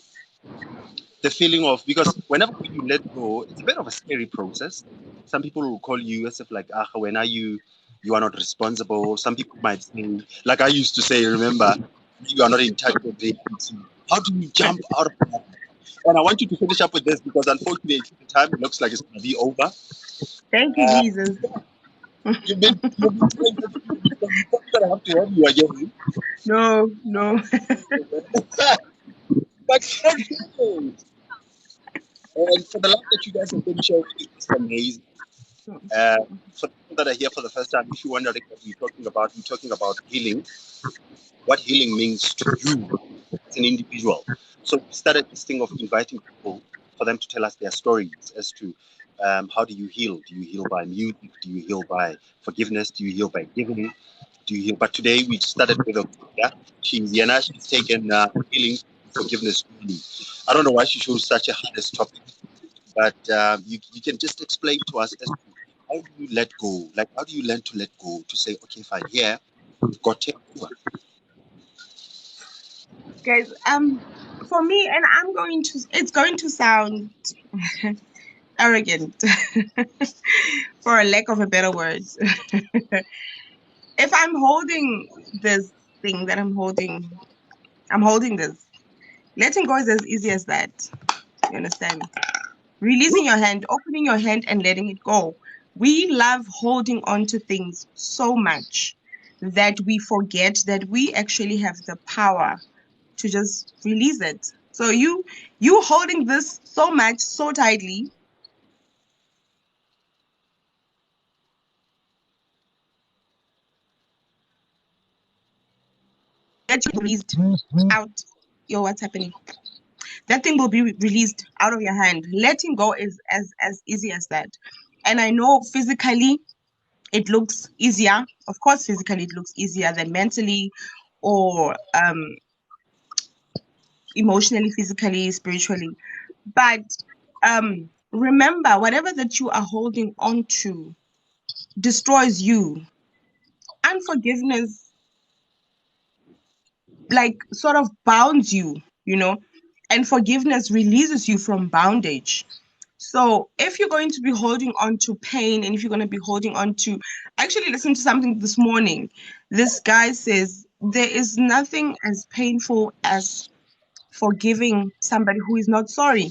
the feeling of, because whenever you let go, it's a bit of a scary process. Some people will call you as if like, ah, when are you are not responsible. Some people might say, like I used to say, remember, you are not in touch with reality. How do you jump out of that? And I want you to finish up with this because unfortunately the time looks like it's going to be over. thank you, Uh, Jesus. you've been saying this to me, so you're probably going to have to help you again. No, no. But you don't feel it. And for the love that you guys have been showing is just amazing. Uh, for the people that are here for the first time, if you're wondering what we're talking about healing, what healing means to you as an individual. So we started this thing of inviting people for them to tell us their stories as to how do you heal? Do you heal by music? Do you heal by forgiveness? Do you heal by giving? Do you heal? But today we started with Auctavia. She's taken healing forgiveness really. I don't know why she chose such a hardest topic, but you can just explain to us as to how do you let go? Like, how do you learn to let go? To say, okay, fine, here, God take over. Guys, for me, and it's going to sound arrogant, for a lack of a better word. If I'm holding this thing that I'm holding this. Letting go is as easy as that. You understand? Releasing your hand, opening your hand, and letting it go. We love holding on to things so much that we forget that we actually have the power to just release it. So you holding this so much, so tightly, that you released out. Yo, what's happening? That thing will be released out of your hand. Letting go is as easy as that. And I know physically it looks easier. Of course, physically it looks easier than mentally or emotionally, physically, spiritually. But remember, whatever that you are holding on to destroys you. Unforgiveness, like, sort of bounds you, and forgiveness releases you from bondage. So if you're going to be holding on to pain and if you're going to be holding on to, I actually listened to something this morning. This guy says there is nothing as painful as forgiving somebody who is not sorry.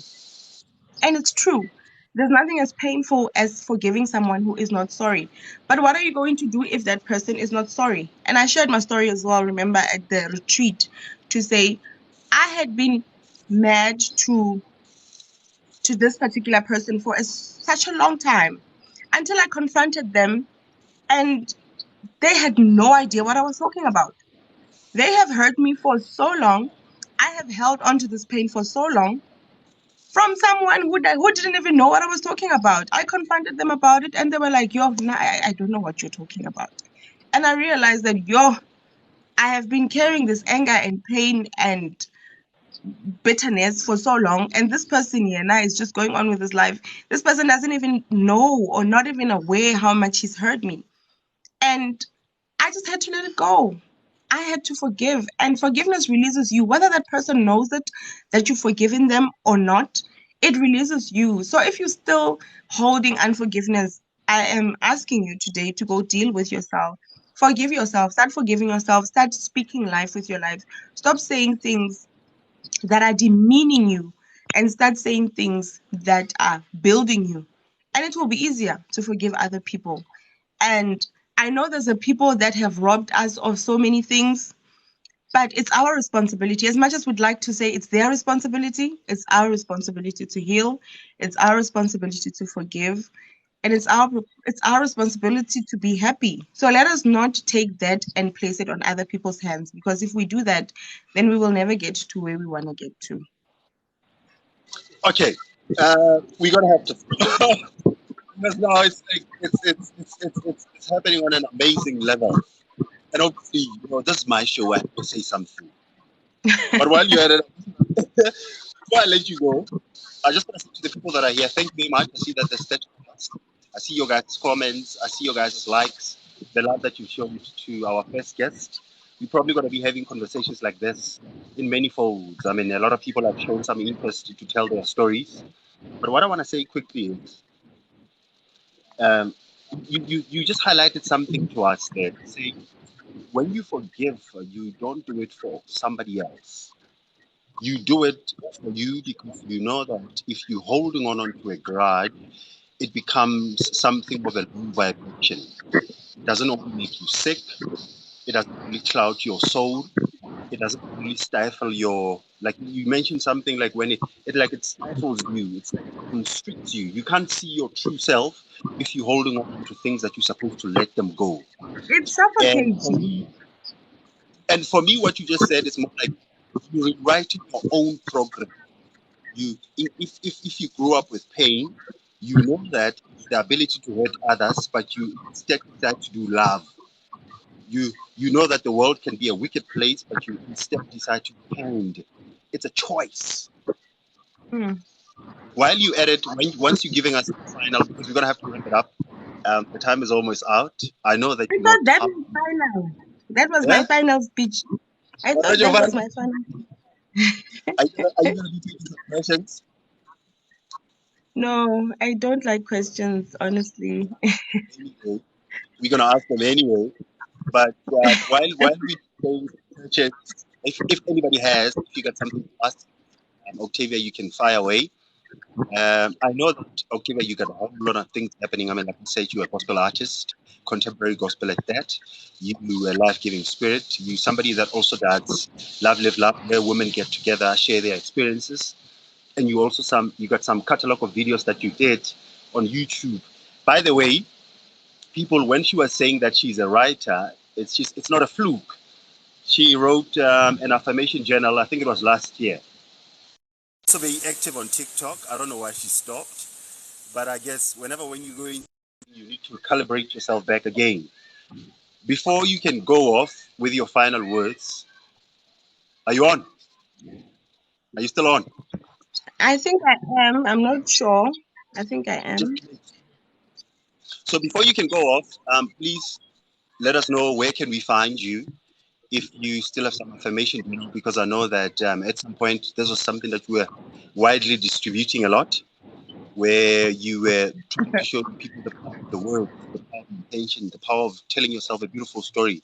And it's true. There's nothing as painful as forgiving someone who is not sorry. But what are you going to do if that person is not sorry? And I shared my story as well, remember, at the retreat, to say I had been mad to this particular person for such a long time until I confronted them and they had no idea what I was talking about. They have hurt me for so long. I have held on to this pain for so long from someone who didn't even know what I was talking about. I confronted them about it and they were like, yo, nah, I don't know what you're talking about. And I realized that, I have been carrying this anger and pain and bitterness for so long, and this person here now is just going on with his life. This person doesn't even know or not even aware how much he's hurt me. And I just had to let it go. I had to forgive. And forgiveness releases you, whether that person knows it, that you've forgiven them or not, it releases you. So if you're still holding unforgiveness, I am asking you today to go deal with yourself. Forgive yourself. Start forgiving yourself. Start speaking life with your life. Stop saying things that are demeaning you and start saying things that are building you. And it will be easier to forgive other people. And I know there's a people that have robbed us of so many things, but it's our responsibility. As much as we'd like to say it's their responsibility, it's our responsibility to heal. It's our responsibility to forgive. And it's our responsibility to be happy. So let us not take that and place it on other people's hands, because if we do that, then we will never get to where we want to get to. Okay, we're gonna have to because now it's like it's happening on an amazing level. And obviously, this is my show. I have to say something. But while you're at it, before I let you go, I just want to say to the people that are here, thank you very much. I see that there's 30 us. I see your guys' comments. I see your guys' likes. The love that you showed to our first guest. We're probably going to be having conversations like this in many folds. I mean, a lot of people have shown some interest to tell their stories. But what I want to say quickly is, um, you just highlighted something to us there. Saying when you forgive, you don't do it for somebody else. You do it for you because you know that if you're holding on to a grudge, it becomes something of a low vibration. It doesn't only make you sick, it doesn't only cloud your soul, it doesn't only stifle your, like you mentioned something like when it stifles you, it's like it constricts you. You can't see your true self if you're holding on to things that you're supposed to let them go. It And suffocates for you. me, what you just said is more like you're rewriting your own program. If you grew up with pain, you know that the ability to hurt others, but you instead decide to do love. You know that the world can be a wicked place, but you instead decide to be kind. It's a choice. Hmm. While you edit, once you're giving us the final, because we're gonna have to wrap it up. The time is almost out. I know that I you're thought not that up. was final. That was my Yeah. final speech. I What thought your that was final? my final. Are you gonna be taking some questions? No, I don't like questions, honestly. Anyway, we're gonna ask them anyway. But while we playing questions, if anybody has, if you got something to ask, Octavia, you can fire away. I know that, okay, you got a whole lot of things happening. I mean, like I said, you're a gospel artist, contemporary gospel at that. You a life-giving spirit. You somebody that also does love, live, love, where women get together, share their experiences. And you got some catalog of videos that you did on YouTube. By the way, people, when she was saying that she's a writer, it's not a fluke. She wrote an affirmation journal. I think it was last year. Also very active on TikTok. I don't know why she stopped, but I guess when you go in, you need to calibrate yourself back again before you can go off with your final words. Are you on? Are you still on? I think I am. I'm not sure. I think I am. So before you can go off, please let us know where can we find you if you still have some information, because I know that at some point this was something that we were widely distributing a lot, where you were trying to show people the power of the word, the power of intention, the power of telling yourself a beautiful story.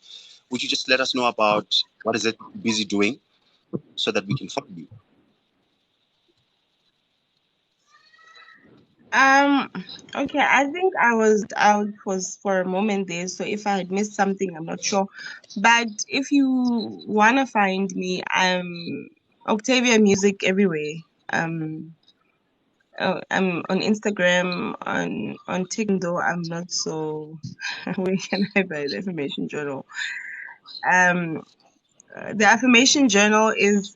Would you just let us know about what is it you're busy doing so that we can follow you? Um, okay, I think I was out for a moment there, so if I had missed something, I'm not sure. But if you wanna find me, I'm Auctavia Music everywhere. Um, I'm on Instagram, on TikTok, though I'm not so. Where can I buy the affirmation journal? Um, the affirmation journal is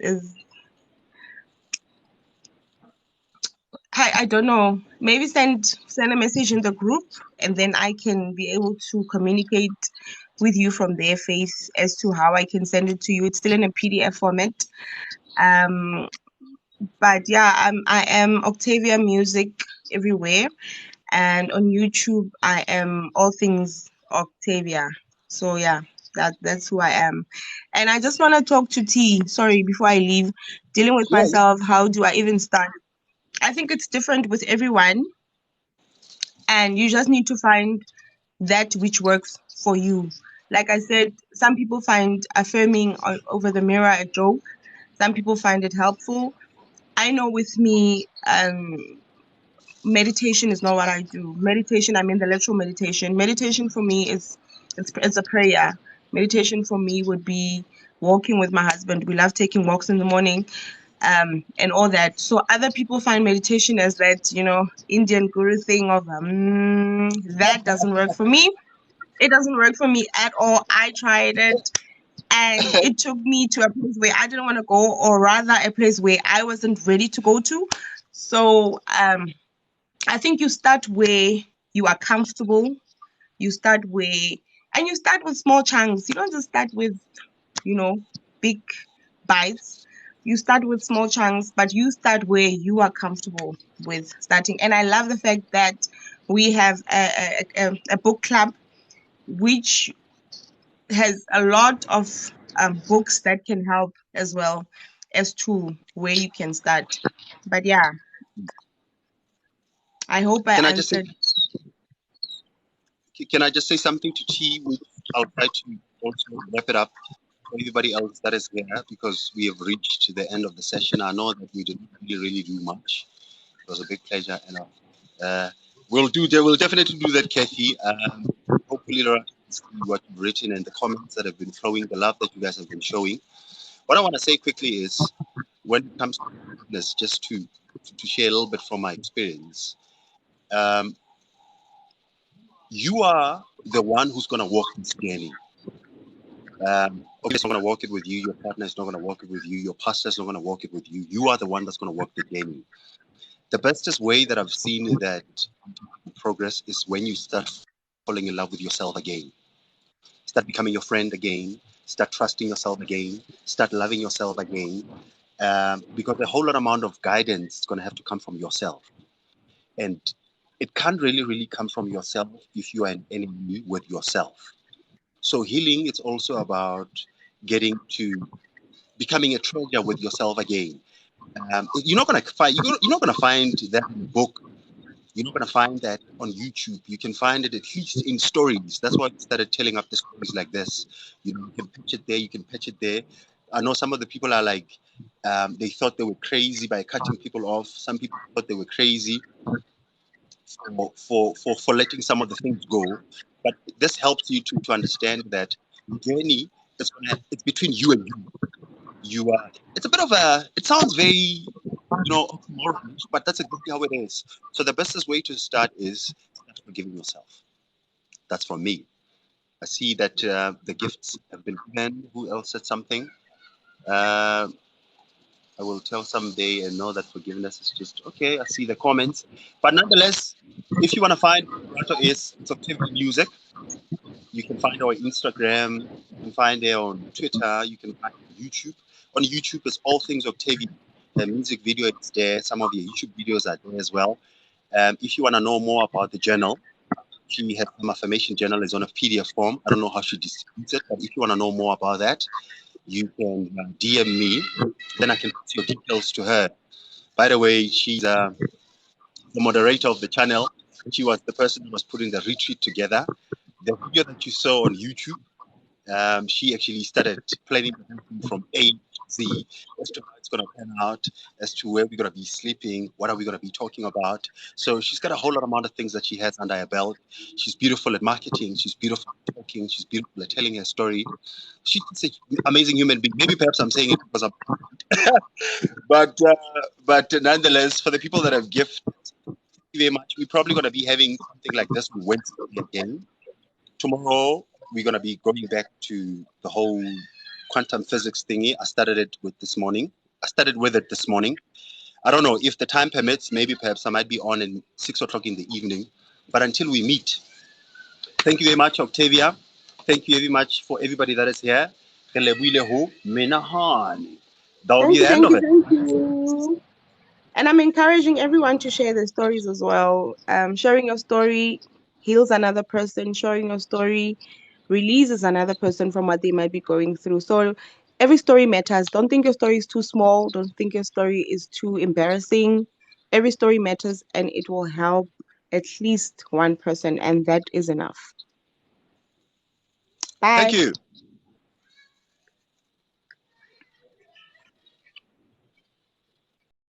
I don't know. Maybe send a message in the group, and then I can be able to communicate with you from their face as to how I can send it to you. It's still in a PDF format. Um, but yeah, I am Auctavia Music everywhere, and on YouTube I am all things Auctavia. So yeah, that's who I am. And I just want to talk to T. Sorry, before I leave, dealing with Yeah, myself. How do I even start? I think it's different with everyone, and you just need to find that which works for you. Like I said, some people find affirming over the mirror a joke. Some people find it helpful. I know with me, meditation is not what I do. Meditation, I mean the literal meditation. Meditation for me is it's a prayer. Meditation for me would be walking with my husband. We love taking walks in the morning, and all that. So other people find meditation as that, Indian guru thing of that doesn't work for me. It doesn't work for me at all. I tried it, and it took me to a place where I didn't want to go, or rather a place where I wasn't ready to go to. So I think you start where you are comfortable. You start where, and you start with small chunks. You don't just start with, big bites. You start with small chunks, but you start where you are comfortable with starting. And I love the fact that we have a book club which has a lot of books that can help as well as to where you can start. But yeah, I hope I can I just say answered. can I just say something to T, which I'll try to also wrap it up for everybody else that is here, because we have reached the end of the session. I know that we didn't really do much. It was a big pleasure, and uh, we'll definitely do that, Kathy. Hopefully, Laura, see what you've written and the comments that have been flowing, the love that you guys have been showing. What I want to say quickly is, when it comes to fitness, just to share a little bit from my experience, um, you are the one who's going to walk this journey. Okay, it's not going to walk it with you. Your partner is not going to walk it with you. Your pastor is not going to walk it with you. You are the one that's going to walk the journey. The bestest way that I've seen that progress is when you start falling in love with yourself again. Start becoming your friend again. Start trusting yourself again. Start loving yourself again. Because a whole lot amount of guidance is going to have to come from yourself. And it can't really come from yourself if you are an enemy with yourself. So healing is also about getting to becoming a treasure with yourself again. You're not gonna find that in a book. You're not gonna find that on YouTube. You can find it at least in stories. That's why I started telling up the stories like this. You can pitch it there. You can pitch it there. I know some of the people are like, they thought they were crazy by cutting people off. Some people thought they were crazy for letting some of the things go. But this helps you to understand that the journey it's between you and you. You it's a bit of a it sounds very oxymoronish, but that's exactly how it is. So the bestest way to start is start forgiving yourself. That's for me. I see that the gifts have been given. Who else said something? Uh, I will tell someday and know that forgiveness is just okay. I see the comments, but nonetheless, if you want to find Rato is it's Auctavia Music. You can find our Instagram. You can find it on Twitter. You can find it on YouTube. On YouTube, it's all things Auctavia. The music video is there. Some of your YouTube videos are there as well. If you want to know more about the journal, she has some affirmation journal is on a PDF form. I don't know how she distributes it, but if you want to know more about that, you can DM me. Then I can put your details to her. By the way, she's the moderator of the channel. She was the person who was putting the retreat together. The video that you saw on YouTube, she actually started planning from A to Z as to how it's going to pan out, as to where we're going to be sleeping, what are we going to be talking about. So she's got a whole lot amount of things that she has under her belt. She's beautiful at marketing. She's beautiful at talking. She's beautiful at telling her story. She's an amazing human being. Maybe perhaps I'm saying it because I'm, but nonetheless, for the people that have gifted, thank you very much. We're probably going to be having something like this on Wednesday again. Tomorrow we're going to be going back to the whole quantum physics thingy. I started it with this morning. I started with it this morning. I don't know if the time permits. Maybe perhaps I might be on in 6 o'clock in the evening. But until we meet, thank you very much, Auctavia. Thank you very much for everybody that is here. That'll be Thank you, the end thank of you, it. thank you. And I'm encouraging everyone to share their stories as well. Sharing your story heals another person. Sharing your story releases another person from what they might be going through. So every story matters. Don't think your story is too small. Don't think your story is too embarrassing. Every story matters and it will help at least one person, and that is enough. Thank Bye. you.